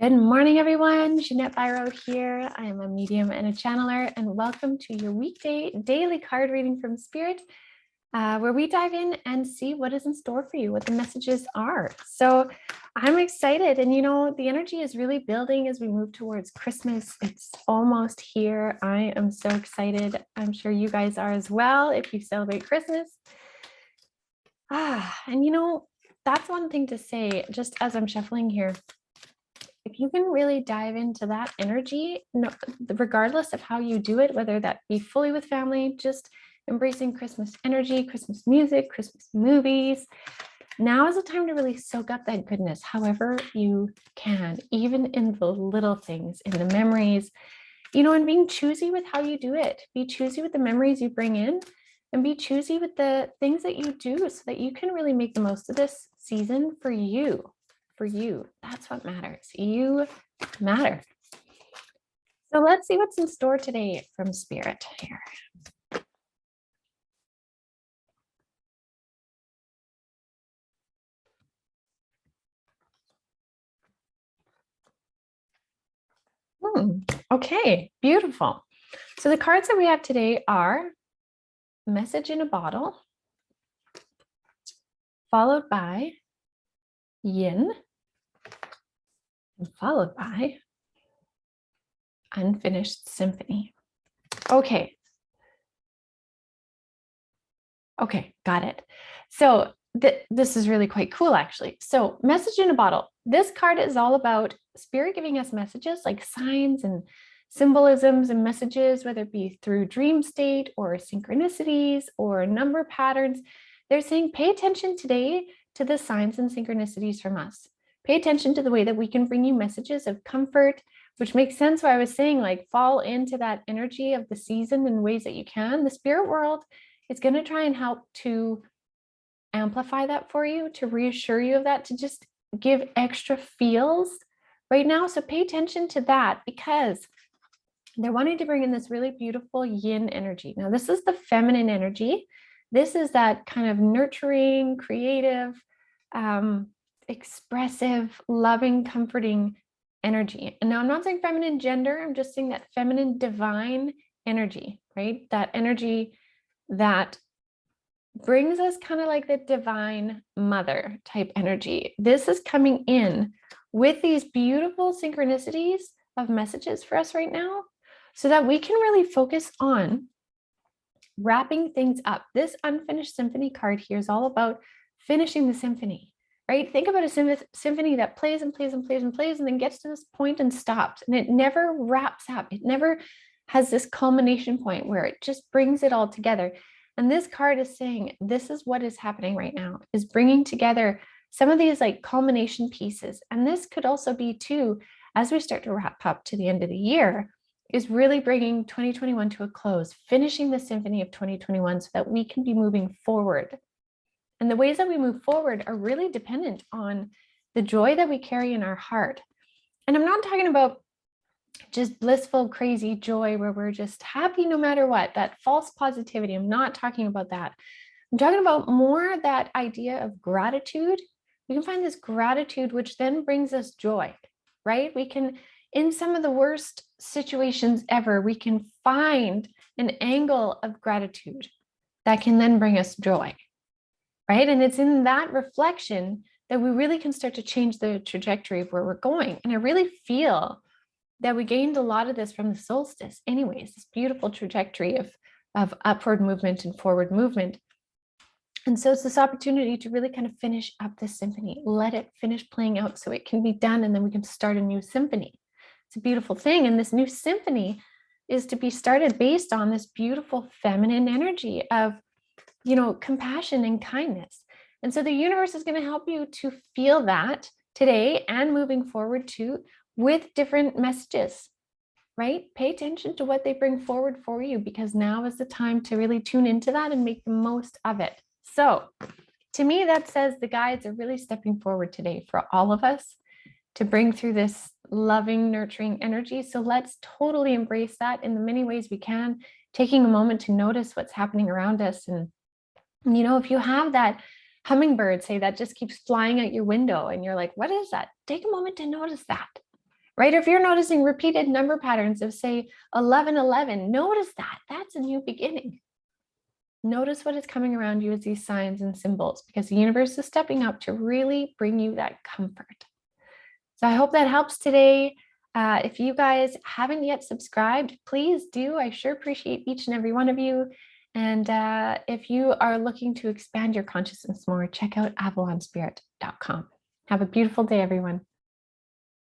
Good morning, everyone. Jeanette Byro here. I am a medium and a channeler, and welcome to your weekday daily card reading from Spirit, where we dive in and see what is in store for you, what the messages are. So I'm excited, and the energy is really building as we move towards Christmas. It's almost here. I am so excited. I'm sure you guys are as well if you celebrate Christmas. And that's one thing to say, just as I'm shuffling here. If you can really dive into that energy, regardless of how you do it, whether that be fully with family, just embracing Christmas energy, Christmas music, Christmas movies, now is the time to really soak up that goodness, however you can, even in the little things, in the memories, and being choosy with how you do it. Be choosy with the memories you bring in, and be choosy with the things that you do so that you can really make the most of this season for you. For you, that's what matters. You matter. So let's see what's in store today from Spirit here. Okay, beautiful. So the cards that we have today are Message in a Bottle, followed by Yin, and followed by Unfinished Symphony. Okay, got it. So this is really quite cool, actually. So Message in a Bottle. This card is all about Spirit giving us messages like signs and symbolisms and messages, whether it be through dream state or synchronicities or number patterns. They're saying, pay attention today to the signs and synchronicities from us. Pay attention to the way that we can bring you messages of comfort, which makes sense why I was saying, like, fall into that energy of the season in ways that you can. The spirit world is going to try and help to amplify that for you, to reassure you of that, to just give extra feels right now. So pay attention to that, because they're wanting to bring in this really beautiful yin energy. Now, this is the feminine energy. This is that kind of nurturing, creative, expressive, loving, comforting energy. And now I'm not saying feminine gender, I'm just saying that feminine divine energy, right? That energy that brings us kind of like the divine mother type energy. This is coming in with these beautiful synchronicities of messages for us right now, so that we can really focus on wrapping things up. This Unfinished Symphony card here is all about finishing the symphony, right? Think about a symphony that plays and plays and plays and plays and then gets to this point and stops, and it never wraps up. It never has this culmination point where it just brings it all together. And this card is saying, this is what is happening right now, is bringing together some of these like culmination pieces. And this could also be too, as we start to wrap up to the end of the year, is really bringing 2021 to a close, finishing the symphony of 2021 so that we can be moving forward. And the ways that we move forward are really dependent on the joy that we carry in our heart. And I'm not talking about just blissful, crazy joy where we're just happy no matter what, that false positivity. I'm not talking about that. I'm talking about more that idea of gratitude. We can find this gratitude, which then brings us joy, right? We can, in some of the worst situations ever, we can find an angle of gratitude that can then bring us joy, right? And it's in that reflection that we really can start to change the trajectory of where we're going. And I really feel that we gained a lot of this from the solstice anyways, this beautiful trajectory of upward movement and forward movement. And so it's this opportunity to really kind of finish up this symphony, let it finish playing out so it can be done, and then we can start a new symphony. It's a beautiful thing. And this new symphony is to be started based on this beautiful feminine energy of, compassion and kindness. And so the universe is going to help you to feel that today and moving forward too, with different messages, right? Pay attention to what they bring forward for you, because now is the time to really tune into that and make the most of it. So to me, that says the guides are really stepping forward today for all of us to bring through this loving, nurturing energy. So let's totally embrace that in the many ways we can, taking a moment to notice what's happening around us. And, if you have that hummingbird, say, that just keeps flying out your window and you're like, what is that? Take a moment to notice that. right? Or if you're noticing repeated number patterns of, say, 1111, notice that. That's a new beginning. Notice what is coming around you as these signs and symbols, because the universe is stepping up to really bring you that comfort. So I hope that helps today. If you guys haven't yet subscribed, please do. I sure appreciate each and every one of you. And if you are looking to expand your consciousness more, check out avalonspirit.com. Have a beautiful day, everyone.